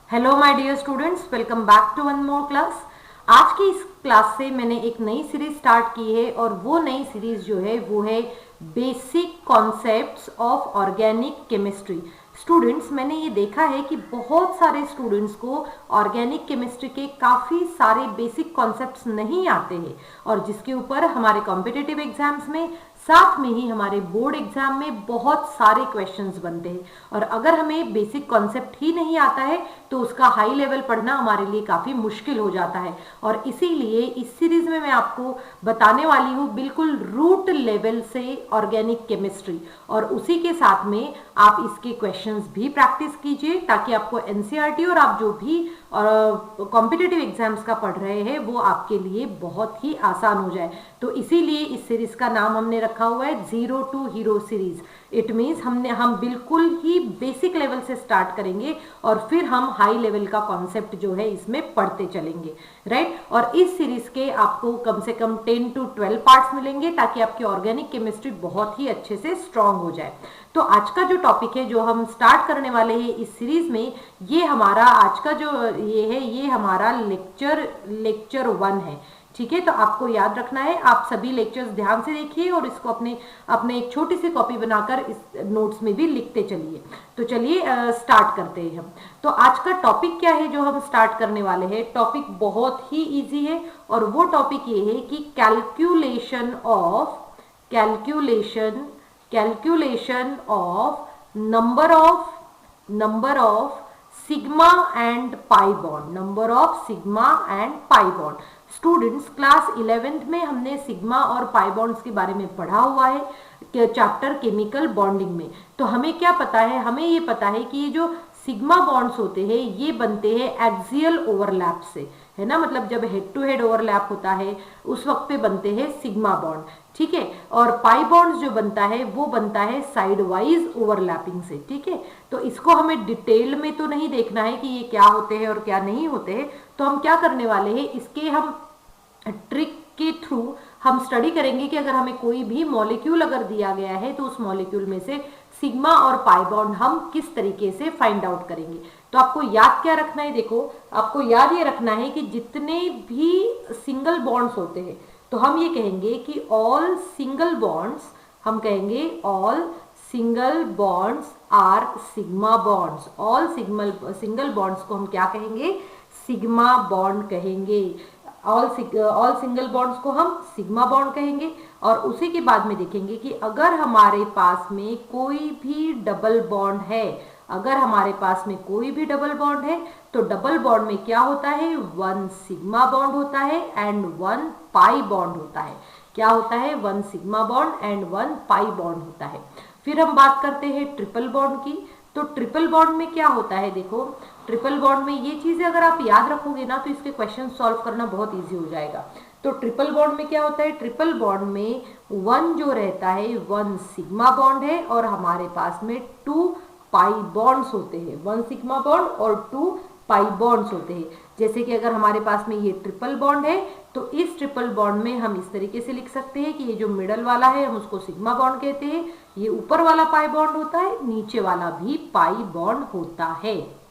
Hello my dear students, welcome back to one more class. आज की इस class से मैंने एक नई सीरीज स्टार्ट की है और वो नई सीरीज जो है वो है basic concepts of organic chemistry. Students, मैंने ये देखा है कि बहुत सारे स्टूडेंट्स को ऑर्गेनिक केमिस्ट्री के काफ़ी सारे बेसिक कॉन्सेप्ट्स नहीं आते हैं और जिसके ऊपर हमारे कॉम्पिटिटिव एग्जाम्स में साथ में ही हमारे बोर्ड एग्जाम में बहुत सारे क्वेश्चंस बनते हैं। और अगर हमें बेसिक कॉन्सेप्ट ही नहीं आता है तो उसका हाई लेवल पढ़ना हमारे लिए काफ़ी मुश्किल हो जाता है। और इसीलिए इस सीरीज में मैं आपको बताने वाली हूँ बिल्कुल रूट लेवल से ऑर्गेनिक केमिस्ट्री, और उसी के साथ में आप इसके क्वेश्चंस भी प्रैक्टिस कीजिए ताकि आपको एनसीईआरटी और आप जो भी कॉम्पिटिटिव एग्जाम्स का पढ़ रहे हैं वो आपके लिए बहुत ही आसान हो जाए। तो इसीलिए इस सीरीज का नाम हमने रखा हुआ है zero to hero series. It means हम बिल्कुल ही बेसिक लेवल से स्टार्ट करेंगे और फिर हम हाई लेवल का कॉन्सेप्ट जो है इसमें पढ़ते चलेंगे, राइट। और इस सीरीज के आपको कम से कम 10 to 12 पार्ट्स मिलेंगे ताकि आपकी ऑर्गेनिक केमिस्ट्री बहुत ही अच्छे से स्ट्रांग हो जाए। तो आज का जो टॉपिक है जो हम स्टार्ट करने वाले हैं इस सीरीज में, ये हमारा आज का जो ये हमारा लेक्चर 1 है। ठीक है, तो आपको याद रखना है, आप सभी लेक्चर्स ध्यान से देखिए और इसको अपने एक छोटी सी कॉपी बनाकर इस नोट्स में भी लिखते चलिए। तो चलिए स्टार्ट करते हैं हम। तो आज का टॉपिक क्या है जो हम स्टार्ट करने वाले हैं? टॉपिक बहुत ही इजी है और वो टॉपिक ये है कि calculation of number of sigma and pi bond. Students, class 11th में हमने सिग्मा और पाई बॉन्ड्स के बारे में पढ़ा हुआ है चैप्टर केमिकल बॉन्डिंग में। तो हमें क्या पता है? हमें ये पता है कि ये जो सिग्मा बॉन्ड्स होते हैं ये बनते हैं एक्सियल ओवरलैप से, है ना। मतलब जब हेड टू हेड ओवरलैप होता है उस वक्त पे बनते हैं सिग्मा बॉन्ड, ठीक है। और पाई बॉन्ड्स जो बनता है वो बनता है साइड वाइज ओवरलैपिंग से, ठीक है। तो इसको हमें डिटेल में तो नहीं देखना है कि ये क्या होते हैं और क्या नहीं होते हैं। तो हम क्या करने वाले हैं, इसके हम ट्रिक के थ्रू हम स्टडी करेंगे कि अगर हमें कोई भी मॉलिक्यूल अगर दिया गया है तो उस मॉलिक्यूल में से सिग्मा और पाई बॉन्ड हम किस तरीके से फाइंड आउट करेंगे। तो आपको याद क्या रखना है? देखो, आपको याद ये रखना है कि जितने भी सिंगल बॉन्ड्स होते हैं तो हम ये कहेंगे कि all single bonds are sigma bonds. All single bonds को हम क्या कहेंगे? सिग्मा बॉन्ड कहेंगे। ऑल सिंगल बॉन्ड्स को हम सिग्मा बॉन्ड कहेंगे। और उसी के बाद में देखेंगे कि अगर हमारे पास में कोई भी डबल बॉन्ड है, तो डबल बॉन्ड में क्या होता है? 1 सिग्मा बॉन्ड होता है एंड 1 पाई बॉन्ड होता है। क्या होता है? 1 sigma bond and 1 pi bond होता है। फिर हम बात करते हैं ट्रिपल बॉन्ड की। तो ट्रिपल बॉन्ड में क्या होता है? देखो, ट्रिपल बॉन्ड में ये चीजें अगर आप याद रखोगे ना तो इसके क्वेश्चन सॉल्व करना बहुत इजी हो जाएगा। तो ट्रिपल बॉन्ड में क्या होता है? ट्रिपल बॉन्ड में 1 जो रहता है 1 सिग्मा बॉन्ड है और हमारे पास में 2 पाई बॉन्ड्स होते हैं। 1 सिग्मा बॉन्ड और 2 पाई बॉन्ड्स होते हैं। जैसे कि अगर हमारे पास में ये ट्रिपल बॉन्ड है तो इस ट्रिपल बॉन्ड में हम इस तरीके से लिख सकते हैं कि ये जो मिडल वाला है हम उसको सिग्मा बॉन्ड कहते हैं, ये ऊपर वाला पाई बॉन्ड होता है, नीचे वाला भी पाई बॉन्ड होता है।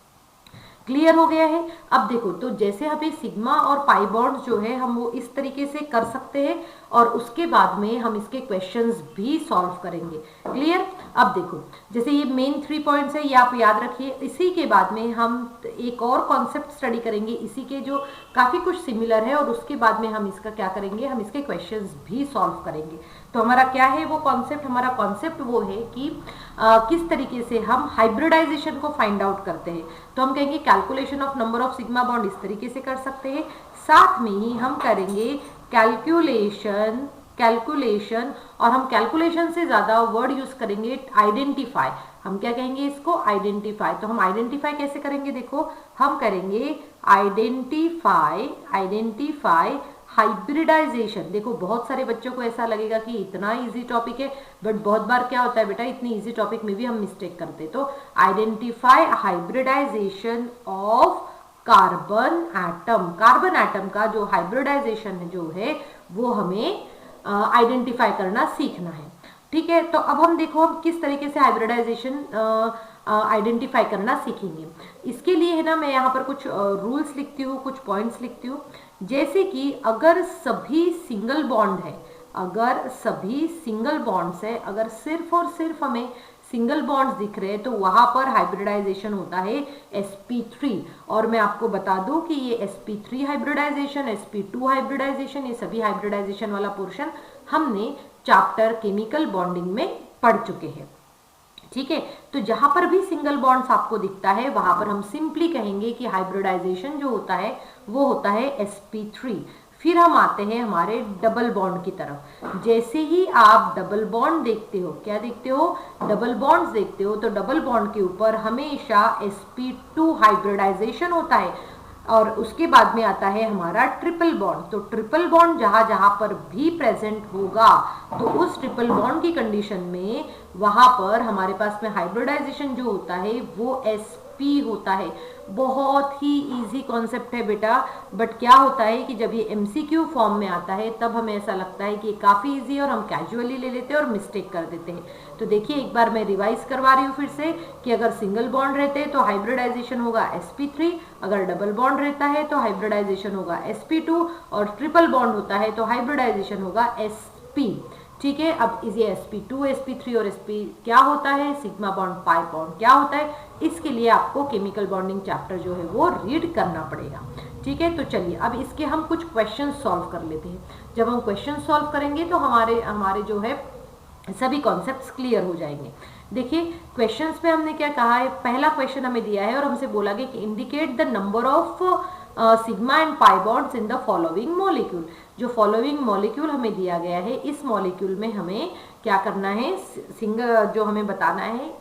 क्लियर हो गया है? अब देखो, तो जैसे हमें सिग्मा और पाई बॉन्ड जो है हम वो इस तरीके से कर सकते हैं और उसके बाद में हम इसके क्वेश्चंस भी सॉल्व करेंगे। क्लियर? अब देखो, जैसे ये मेन 3 पॉइंट्स है, ये आप याद रखिए। इसी के बाद में हम एक और कॉन्सेप्ट स्टडी करेंगे इसी के जो काफी कुछ सिमिलर है और उसके बाद में हम इसका क्या करेंगे? हम इसके क्वेश्चंस भी सॉल्व करेंगे। तो हमारा क्या है वो कॉन्सेप्ट? हमारा कॉन्सेप्ट वो है कि किस तरीके से हम हाइब्रिडाइजेशन को फाइंड आउट करते हैं। तो हम कहेंगे calculation of number of sigma bond इस तरीके से कर सकते हैं। साथ में ही हम करेंगे कैलकुलेशन और हम कैलकुलेशन से ज्यादा वर्ड यूज करेंगे आइडेंटिफाई। हम क्या कहेंगे इसको? आइडेंटिफाई। तो हम आइडेंटिफाई कैसे करेंगे? देखो, हम करेंगे आइडेंटिफाई हाइब्रिडाइजेशन। देखो, बहुत सारे बच्चों को ऐसा लगेगा कि इतना इजी टॉपिक है, बट बहुत बार क्या होता है बेटा, इतनी इजी टॉपिक में भी हम मिस्टेक करते। तो identify hybridization of carbon atom का जो हाइब्रिडाइजेशन जो है वो हमें आइडेंटिफाई करना सीखना है। ठीक है, तो अब हम देखो हम किस तरीके से हाइब्रिडाइजेशन आइडेंटिफाई करना सीखेंगे। इसके लिए है ना मैं यहाँ पर कुछ रूल्स लिखती हूँ, कुछ पॉइंट्स लिखती हूँ। जैसे कि अगर सभी सिंगल बॉन्ड है, अगर सभी सिंगल बॉन्ड्स है, अगर सिर्फ और सिर्फ हमें सिंगल बॉन्ड्स दिख रहे हैं तो वहां पर हाइब्रिडाइजेशन होता है sp3। और मैं आपको बता दूं कि ये sp3 हाइब्रिडाइजेशन, sp2 हाइब्रिडाइजेशन, ये सभी हाइब्रिडाइजेशन वाला पोर्शन हमने चैप्टर केमिकल बॉन्डिंग में पढ़ चुके हैं। ठीक है, तो जहां पर भी सिंगल बॉन्ड्स आपको दिखता है वहां पर हम सिंपली कहेंगे कि हाइब्रिडाइजेशन जो होता है वो होता है sp3। फिर हम आते हैं हमारे डबल बॉन्ड की तरफ। जैसे ही आप डबल बॉन्ड देखते हो, क्या देखते हो, डबल बॉन्ड्स देखते हो, तो डबल बॉन्ड के ऊपर हमेशा sp2 हाइब्रिडाइजेशन होता है। और उसके बाद में आता है हमारा ट्रिपल बॉन्ड। तो ट्रिपल बॉन्ड जहां जहां पर भी प्रेजेंट होगा तो उस ट्रिपल बॉन्ड की कंडीशन में वहां पर हमारे पास में हाइब्रिडाइजेशन जो होता है वो sp होता है। बहुत ही इजी कॉन्सेप्ट है बेटा, बट क्या होता है कि जब ये एमसीक्यू फॉर्म में आता है तब हमें ऐसा लगता है कि ये काफ़ी इजी है और हम कैजुअली ले लेते हैं और मिस्टेक कर देते हैं। तो देखिए एक बार मैं रिवाइज करवा रही हूँ फिर से कि अगर सिंगल बॉन्ड रहते हैं तो हाइब्रिडाइजेशन होगा sp3, अगर डबल बॉन्ड रहता है तो हाइब्रिडाइजेशन होगा sp2, और ट्रिपल बॉन्ड होता है तो हाइब्रिडाइजेशन होगा sp। ठीक है, अब ये sp2, sp3 और sp क्या होता है, सिग्मा बॉन्ड पाई बॉन्ड क्या होता है, इसके लिए आपको केमिकल बॉन्डिंग चैप्टर जो है वो रीड करना पड़ेगा। ठीक है, तो चलिए अब इसके हम कुछ क्वेश्चन सॉल्व कर लेते हैं। जब हम क्वेश्चन सॉल्व करेंगे तो हमारे जो है सभी कॉन्सेप्ट्स क्लियर हो जाएंगे। देखिए क्वेश्चंस में हमने क्या कहा है, पहला क्वेश्चन हमें दिया है और हमसे बोला गया कि indicate the number of sigma and pi bonds in the following molecule. जो फॉलोइंग मॉलिक्यूल हमें दिया गया है इस मॉलिक्यूल में हमें क्या करना है, सिंगल जो हमें बताना है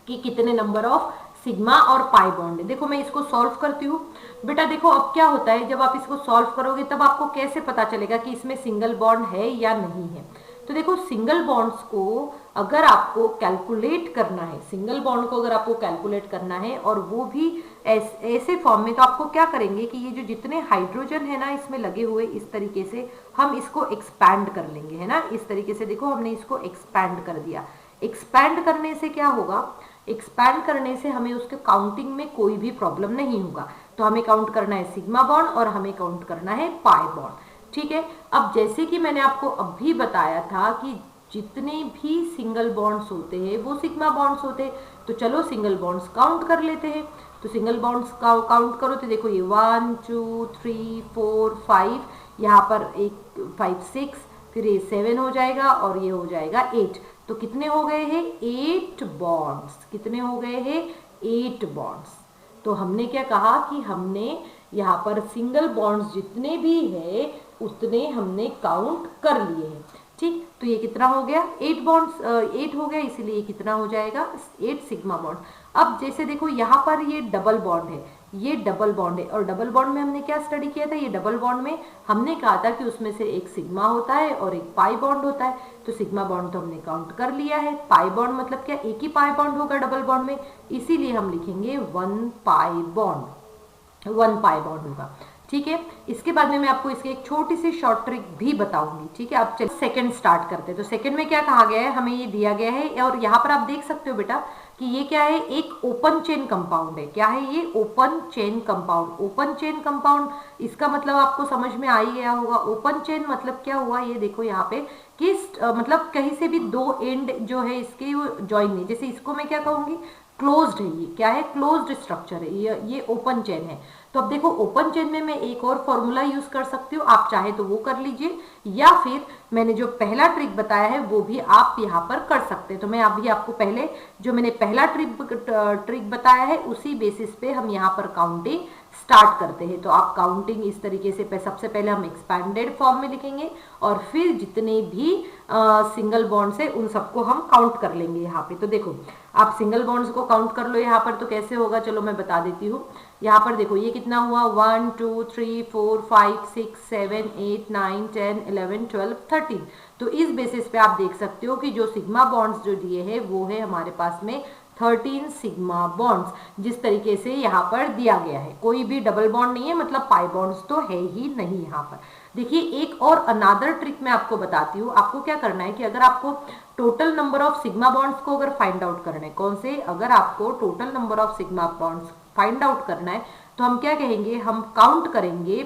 कि कितने नंबर ऑफ सिग्मा और पाई बॉन्ड है। देखो मैं इसको सॉल्व करती हूँ बेटा। देखो अब क्या होता है, जब आप इसको सॉल्व करोगे तब आपको कैसे पता चलेगा कि इसमें सिंगल बॉन्ड है या नहीं है। तो देखो सिंगल बॉन्ड्स को अगर आपको कैलकुलेट करना है, सिंगल बॉन्ड को अगर आपको कैलकुलेट करना है और वो भी ऐसे फॉर्म में, तो आपको क्या करेंगे कि ये जो जितने हाइड्रोजन है ना इसमें लगे हुए, इस तरीके से हम इसको एक्सपैंड कर लेंगे, है ना। इस तरीके से देखो हमने इसको एक्सपैंड कर दिया। एक्सपैंड करने से क्या होगा, एक्सपैंड करने से हमें उसके काउंटिंग में कोई भी प्रॉब्लम नहीं होगा। तो हमें काउंट करना है सिग्मा बॉन्ड और हमें काउंट करना है पाई बॉन्ड। ठीक है, अब जैसे कि मैंने आपको अभी बताया था कि जितने भी सिंगल बॉन्ड्स होते हैं वो सिग्मा बॉन्ड्स होते हैं। तो चलो सिंगल बॉन्ड्स काउंट कर लेते हैं। तो सिंगल बॉन्ड्स का काउंट करो तो देखो ये 1 2 3 4 5, यहाँ पर एक 5 6, फिर ये 7 हो जाएगा और ये हो जाएगा 8। तो कितने हो गए हैं, 8 बॉन्ड्स। कितने हो गए हैं, 8 बॉन्ड्स। तो हमने क्या कहा कि हमने यहाँ पर सिंगल बॉन्ड्स जितने भी है उतने हमने काउंट कर लिए हैं। ठीक, तो ये कितना हो गया, 8 बॉन्ड्स, 8 हो गया, इसीलिए कितना हो जाएगा, 8 सिग्मा बॉन्ड। अब जैसे देखो यहाँ पर ये डबल बॉन्ड है, ये डबल बॉन्ड है, और डबल बॉन्ड में हमने क्या स्टडी किया था, ये डबल बॉन्ड में हमने कहा था कि उसमें से एक सिग्मा होता है और एक पाई बॉन्ड होता है। तो सिग्मा बॉन्ड तो हमने काउंट कर लिया है, पाई बॉन्ड मतलब क्या, एक ही पाई बॉन्ड होगा डबल बॉन्ड में, इसीलिए हम लिखेंगे 1 पाई बॉन्ड, 1 पाई बॉन्ड होगा। ठीक है, इसके बाद में मैं आपको इसके एक छोटी सी शॉर्ट ट्रिक भी बताऊंगी। ठीक है, आप चलिए सेकंड स्टार्ट करते हैं। तो सेकंड में क्या कहा गया है, हमें ये दिया गया है और यहाँ पर आप देख सकते हो बेटा कि ये क्या है, एक ओपन चेन कंपाउंड है। क्या है ये, open chain compound. Open chain compound इसका मतलब आपको समझ में आ ही गया होगा। ओपन चेन मतलब क्या हुआ, ये देखो यहाँ पे कि मतलब कहीं से भी दो एंड जो है इसके वो ज्वाइन नहीं। जैसे इसको मैं क्या कहूंगी, क्लोज्ड है, ये क्या है, क्लोज्ड स्ट्रक्चर है, ये ओपन चेन है। तो अब देखो ओपन चेन में मैं एक और फॉर्मूला यूज कर सकती हूँ, आप चाहे तो वो कर लीजिए, या फिर मैंने जो पहला ट्रिक बताया है वो भी आप यहाँ पर कर सकते हैं। तो मैं अभी आपको पहले जो मैंने पहला ट्रिक बताया है उसी बेसिस पे हम यहाँ पर काउंटिंग स्टार्ट करते हैं। तो आप काउंटिंग इस तरीके से सबसे पहले हम एक्सपैंडेड फॉर्म में लिखेंगे और फिर जितने भी सिंगल बॉन्ड्स है उन सबको हम काउंट कर लेंगे यहाँ पे। तो देखो आप सिंगल बॉन्ड्स को काउंट कर लो यहाँ पर, तो कैसे होगा चलो मैं बता देती हूँ। यहाँ पर देखो ये कितना हुआ, 1 2 3 4 5 6 7 8 9 10 11 12 13। तो इस बेसिस पे आप देख सकते हो कि जो सिग्मा बॉन्ड्स जो दिए हैं वो है हमारे पास में 13 सिग्मा बॉन्ड्स, जिस तरीके से यहाँ पर दिया गया है। कोई भी डबल बॉन्ड नहीं है, मतलब पाई बॉन्ड्स तो है ही नहीं यहाँ पर। देखिए एक और अनादर ट्रिक मैं आपको बताती हूँ। आपको क्या करना है कि अगर आपको total number of sigma bonds को अगर फाइंड आउट करना है, कौन से, अगर आपको total number of sigma bonds find out करना है तो हम क्या कहेंगे, हम काउंट करेंगे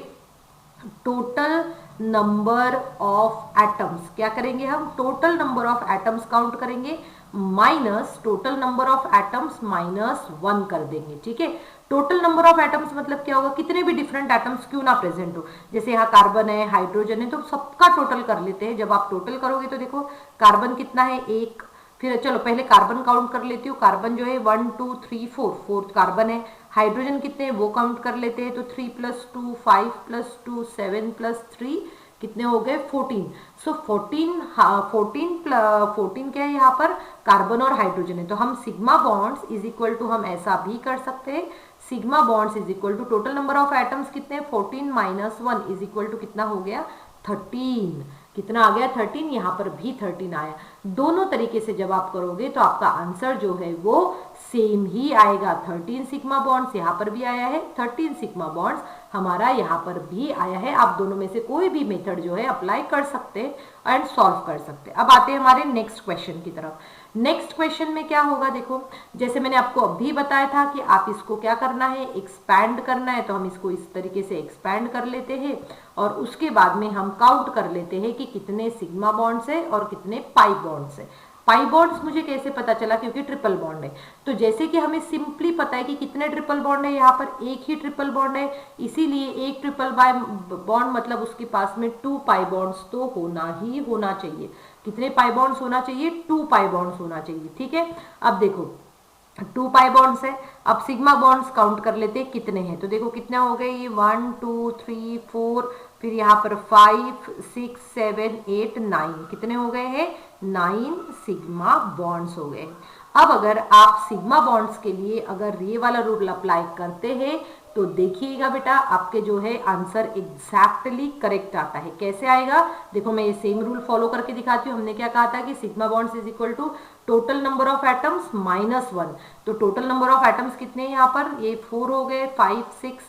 टोटल नंबर ऑफ एटम्स। क्या करेंगे, हम total number of atoms count करेंगे minus total number of atoms minus 1 कर देंगे। ठीक है, टोटल नंबर ऑफ एटम्स मतलब क्या होगा, कितने भी डिफरेंट एटम्स क्यों ना प्रेजेंट हो, जैसे यहाँ कार्बन है, हाइड्रोजन है, तो सबका टोटल कर लेते हैं। जब आप टोटल करोगे तो देखो कार्बन कितना है, एक, फिर चलो पहले कार्बन काउंट कर लेती हूँ। कार्बन जो है 1 2 3 4, फोर्थ कार्बन है। हाइड्रोजन कितने हैं वो काउंट कर लेते हैं, तो 3 + 2 5 + 2 7 + 3 कितने हो गए 14। सो 14 क्या है यहाँ पर, कार्बन और हाइड्रोजन है। तो हम sigma bonds is equal to, हम ऐसा भी कर सकते हैं, sigma bonds is equal to total number of atoms कितने, 14 - 1 इज इक्वल टू कितना हो गया 13। कितना आ गया 13, यहाँ पर भी 13 आया। दोनों तरीके से जब आप करोगे तो आपका आंसर जो है वो सेम ही आएगा। 13 सिग्मा बॉन्ड्स यहाँ पर भी आया है, 13 सिग्मा बॉन्ड्स हमारा यहाँ पर भी आया है। आप दोनों में से कोई भी मेथड जो है अप्लाई कर सकते हैं एंड सॉल्व कर सकते हैं। अब आते हैं हमारे नेक्स्ट क्वेश्चन की तरफ। नेक्स्ट क्वेश्चन में क्या होगा, देखो जैसे मैंने आपको अभी बताया था कि आप इसको क्या करना है, एक्सपैंड करना है, तो हम इसको इस तरीके से एक्सपैंड कर लेते हैं और उसके बाद में हम काउंट कर लेते हैं कि कितने सिग्मा बॉन्ड्स है और कितने पाई बॉन्ड्स है। पाई बॉन्ड्स मुझे कैसे पता चला, क्योंकि ट्रिपल बॉन्ड है। तो जैसे कि हमें सिंपली पता है कि कितने ट्रिपल बॉन्ड है, यहाँ पर एक ही ट्रिपल बॉन्ड है, इसीलिए एक ट्रिपल बाय बॉन्ड मतलब उसके पास में 2 पाई बॉन्ड्स तो होना ही होना चाहिए। कितने पाई बॉन्ड्स होना चाहिए, 2 पाई बॉन्ड्स होना चाहिए। ठीक है, अब देखो 2 पाई बॉन्ड्स है। अब सिग्मा बॉन्ड्स काउंट कर लेते हैं कितने हैं, तो देखो कितने हो गए ये 1 2 3 4, फिर यहाँ पर 5 6 7 8 9, कितने हो गए हैं 9 सिग्मा बॉन्ड्स हो गए। अब अगर आप सिग्मा बॉन्ड्स के लिए अगर ये वाला रूल अप्लाई करते हैं तो देखिएगा बेटा आपके जो है आंसर एग्जैक्टली करेक्ट आता है। कैसे आएगा, देखो मैं ये सेम रूल फॉलो करके दिखाती हूँ। हमने क्या कहा था कि sigma bonds is equal to total number of atoms minus 1। तो टोटल नंबर ऑफ एटम्स कितने हैं यहाँ पर, ये 4 हो गए, 5 6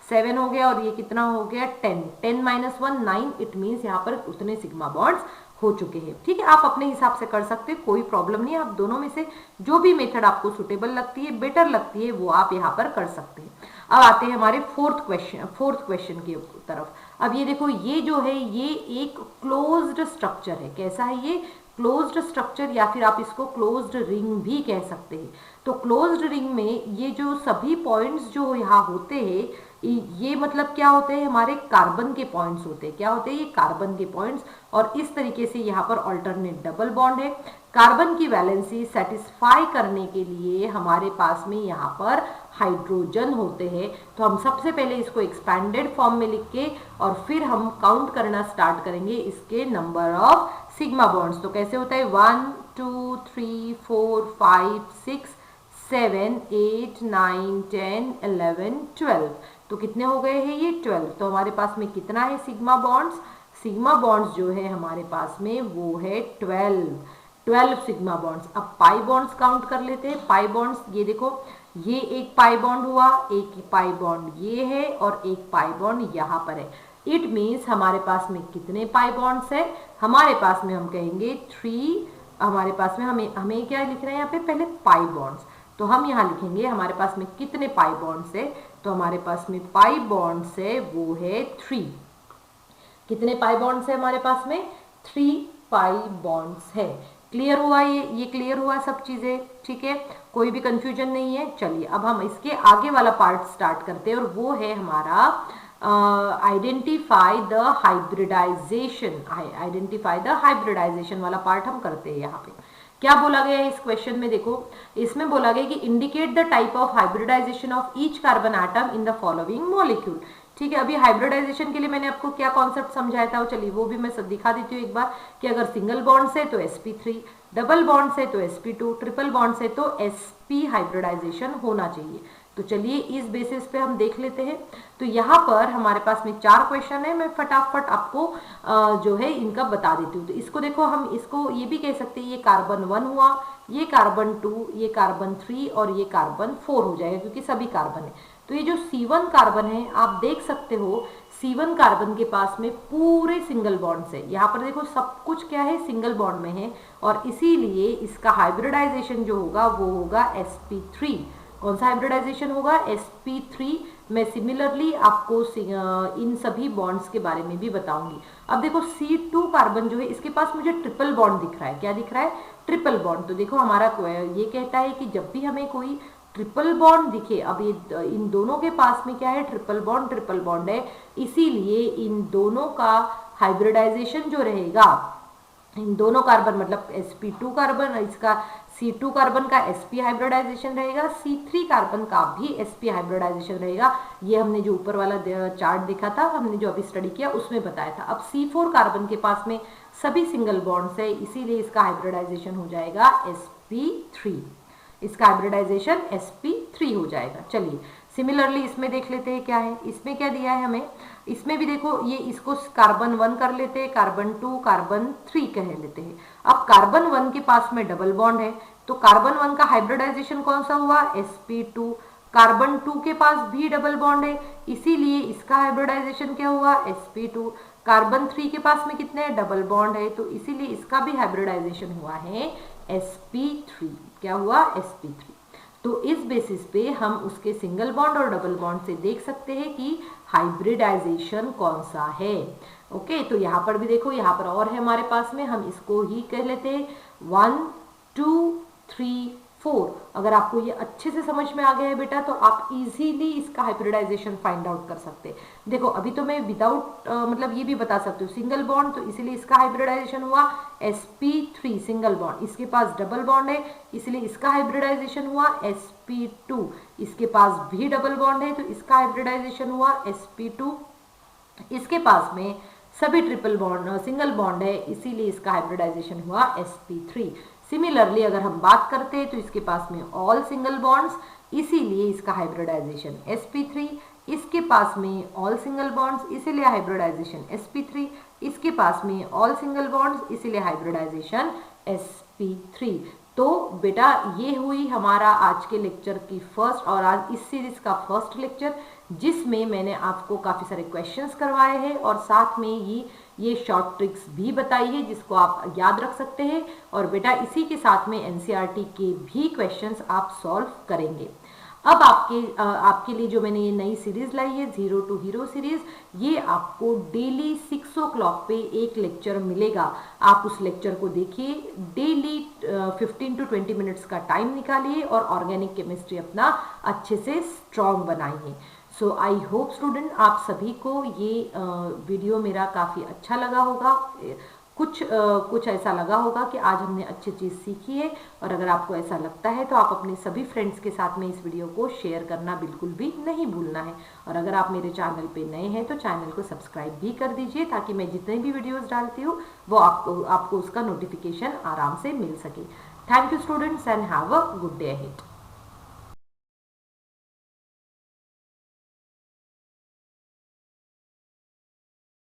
7 हो गया और ये कितना हो गया 10। 10 - 1 9, इट मीन्स यहाँ पर उतने सिग्मा बॉन्ड्स हो चुके हैं। ठीक है, आप अपने हिसाब से कर सकते हैं, कोई प्रॉब्लम नहीं है। आप दोनों में से जो भी मेथड आपको सुटेबल लगती है, बेटर लगती है, वो आप यहाँ पर कर सकते हैं। अब आते हैं हमारे फोर्थ क्वेश्चन की तरफ। अब ये देखो ये जो है ये एक क्लोज्ड स्ट्रक्चर है। कैसा है ये, क्लोज्ड स्ट्रक्चर, या फिर आप इसको क्लोज्ड रिंग भी कह सकते हैं। तो क्लोज्ड रिंग में ये जो सभी पॉइंट्स जो यहाँ होते हैं ये मतलब क्या होते हैं, हमारे कार्बन के पॉइंट्स होते हैं। क्या होते हैं, ये कार्बन के पॉइंट्स। और इस तरीके से यहाँ पर ऑल्टरनेट डबल बॉन्ड है। कार्बन की वैलेंसी सेटिस्फाई करने के लिए हमारे पास में यहाँ पर हाइड्रोजन होते हैं। तो हम सबसे पहले इसको एक्सपैंडेड फॉर्म में लिख के और फिर हम काउंट करना स्टार्ट करेंगे इसके नंबर ऑफ सिग्मा बॉन्ड्स। तो कैसे होता है 1 2 3 4 5 6 7 8 9 10 11 12। तो कितने हो गए हैं ये 12। तो हमारे पास में कितना है सिग्मा बॉन्ड्स, सिग्मा बॉन्ड्स जो है हमारे पास में वो है 12 सिग्मा बॉन्ड्स। अब पाई बॉन्ड्स काउंट कर लेते हैं। पाई बॉन्ड्स ये देखो ये एक पाई बॉन्ड हुआ, एक पाई बॉन्ड ये है और एक पाई बॉन्ड यहाँ पर है। इट मीन्स हमारे पास में कितने पाई बॉन्ड्स है, हमारे पास में हम कहेंगे 3। हमारे पास में हमें क्या लिखना है यहाँ पे, पहले पाई बॉन्ड्स। तो हम यहाँ लिखेंगे हमारे पास में कितने पाई बॉन्ड्स है, तो हमारे पास में पाई बॉन्ड्स है वो है 3। कितने पाई बॉन्ड्स है हमारे पास में, 3 पाई बॉन्ड्स है। क्लियर हुआ, ये क्लियर हुआ सब चीजें, ठीक है, कोई भी कंफ्यूजन नहीं है। चलिए अब हम इसके आगे वाला पार्ट स्टार्ट करते हैं और वो है हमारा identify the hybridization. Identify the hybridization वाला पार्ट हम करते हैं। यहाँ पे क्या बोला गया है इस क्वेश्चन में, देखो इसमें बोला गया कि indicate the type of hybridization of each carbon atom in the following molecule. ठीक है, अभी हाइब्रिडाइजेशन के लिए मैंने आपको क्या कॉन्सेप्ट समझाया था, चलिए वो भी मैं दिखा देती हूँ एक बार, कि अगर सिंगल बॉन्ड से तो sp3, डबल बॉन्ड से तो sp2, ट्रिपल बॉन्ड से तो sp हाइब्रिडाइजेशन होना चाहिए। तो चलिए इस बेसिस पे हम देख लेते हैं। तो यहाँ पर हमारे पास में 4 क्वेश्चन है, मैं फटाफट आपको जो है इनका बता देती हूँ। तो इसको देखो, हम इसको ये भी कह सकते हैं, ये कार्बन 1 हुआ, ये कार्बन 2, ये कार्बन 3 और ये कार्बन 4 हो जाएगा क्योंकि सभी कार्बन है। तो ये जो C1 कार्बन है आप देख सकते हो C1 कार्बन के पास में पूरे सिंगल बॉन्ड्स है। यहाँ पर देखो सब कुछ क्या है, सिंगल बॉन्ड में है, और इसीलिए इसका हाइब्रिडाइजेशन जो होगा वो होगा sp3। कौन सा हाइब्रिडाइजेशन होगा, sp3। मैं सिमिलरली आपको इन सभी बॉन्ड्स के बारे में भी बताऊंगी। अब देखो C2 कार्बन जो है इसके पास मुझे ट्रिपल बॉन्ड दिख रहा है। क्या दिख रहा है, ट्रिपल बॉन्ड। तो देखो हमारा ये कहता है कि जब भी हमें कोई ट्रिपल बॉन्ड दिखे, अब ये इन दोनों के पास में क्या है, ट्रिपल बॉन्ड है, इसीलिए इन दोनों का हाइब्रिडाइजेशन जो रहेगा, इन दोनों कार्बन मतलब sp2 कार्बन, इसका C2 कार्बन का sp हाइब्रिडाइजेशन रहेगा, C3 कार्बन का भी sp हाइब्रिडाइजेशन रहेगा। ये हमने जो ऊपर वाला चार्ट देखा था, हमने जो अभी स्टडी किया उसमें बताया था। अब C4 कार्बन के पास में सभी सिंगल बॉन्ड्स है, इसीलिए इसका हाइब्रिडाइजेशन हो जाएगा sp3। इसका हाइब्रिडाइजेशन sp3 हो जाएगा। चलिए सिमिलरली इसमें देख लेते हैं क्या है। इसमें क्या दिया है हमें, इसमें भी देखो ये इसको कार्बन 1 कर लेते हैं, कार्बन 2, कार्बन 3 कह लेते हैं। अब कार्बन 1 के पास में डबल बॉन्ड है, तो कार्बन 1 का हाइब्रिडाइजेशन कौन सा हुआ, sp2। कार्बन 2 के पास भी डबल बॉन्ड है, इसीलिए इसका हाइब्रिडाइजेशन क्या हुआ, sp2। कार्बन 3 के पास में कितने डबल बॉन्ड है, तो इसीलिए इसका भी हाइब्रिडाइजेशन हुआ है sp3। क्या हुआ, sp3। तो इस बेसिस पे हम उसके सिंगल बॉन्ड और डबल बॉन्ड से देख सकते हैं कि हाइब्रिडाइजेशन कौन सा है। ओके, तो यहाँ पर भी देखो, यहाँ पर और है हमारे पास में, हम इसको ही कह लेते हैं 1 2 3 4। अगर आपको ये अच्छे से समझ में आ गया है बेटा, तो आप इजीली इसका हाइब्रिडाइजेशन फाइंड आउट कर सकते हैं। देखो अभी तो मैं विदाउट मतलब ये भी बता सकती हूँ सिंगल बॉन्ड, तो इसीलिए इसका हाइब्रिडाइजेशन हुआ sp3 सिंगल बॉन्ड। इसके पास डबल बॉन्ड है, इसलिए इसका हाइब्रिडाइजेशन हुआ sp2। इसके पास भी डबल बॉन्ड है, तो इसका हाइब्रिडाइजेशन हुआ sp2। इसके पास में सभी ट्रिपल बॉन्ड सिंगल बॉन्ड है, इसीलिए इसका हाइब्रिडाइजेशन हुआ sp3। सिमिलरली अगर हम बात करते हैं तो इसके पास में ऑल सिंगल बॉन्ड्स, इसीलिए इसका हाइब्रिडाइजेशन sp3। इसके पास में ऑल सिंगल बॉन्ड्स, इसीलिए हाइब्रिडाइजेशन sp3। इसके पास में ऑल सिंगल बॉन्ड्स, इसीलिए हाइब्रिडाइजेशन sp3। तो बेटा ये हुई हमारा आज के लेक्चर की फर्स्ट और आज इस सीरीज का फर्स्ट लेक्चर, जिसमें मैंने आपको काफ़ी सारे क्वेश्चंस करवाए हैं और साथ में ये शॉर्ट ट्रिक्स भी बताई है जिसको आप याद रख सकते हैं। और बेटा इसी के साथ में एनसीईआरटी के भी क्वेश्चंस आप सॉल्व करेंगे। अब आपके लिए जो मैंने ये नई सीरीज लाई है जीरो टू हीरो सीरीज, ये आपको डेली 6 o'clock पे एक लेक्चर मिलेगा। आप उस लेक्चर को देखिए, डेली 15 to 20 मिनट्स का टाइम निकालिए और ऑर्गेनिक केमिस्ट्री अपना अच्छे से स्ट्रॉन्ग बनाइए। सो आई होप स्टूडेंट आप सभी को ये वीडियो मेरा काफ़ी अच्छा लगा होगा, कुछ ऐसा लगा होगा कि आज हमने अच्छी चीज़ सीखी है। और अगर आपको ऐसा लगता है तो आप अपने सभी फ्रेंड्स के साथ में इस वीडियो को शेयर करना बिल्कुल भी नहीं भूलना है। और अगर आप मेरे चैनल पे नए हैं तो चैनल को सब्सक्राइब भी कर दीजिए, ताकि मैं जितने भी वीडियोस डालती हूँ वो आपको उसका नोटिफिकेशन आराम से मिल सके। Thank you students and have a good day ahead.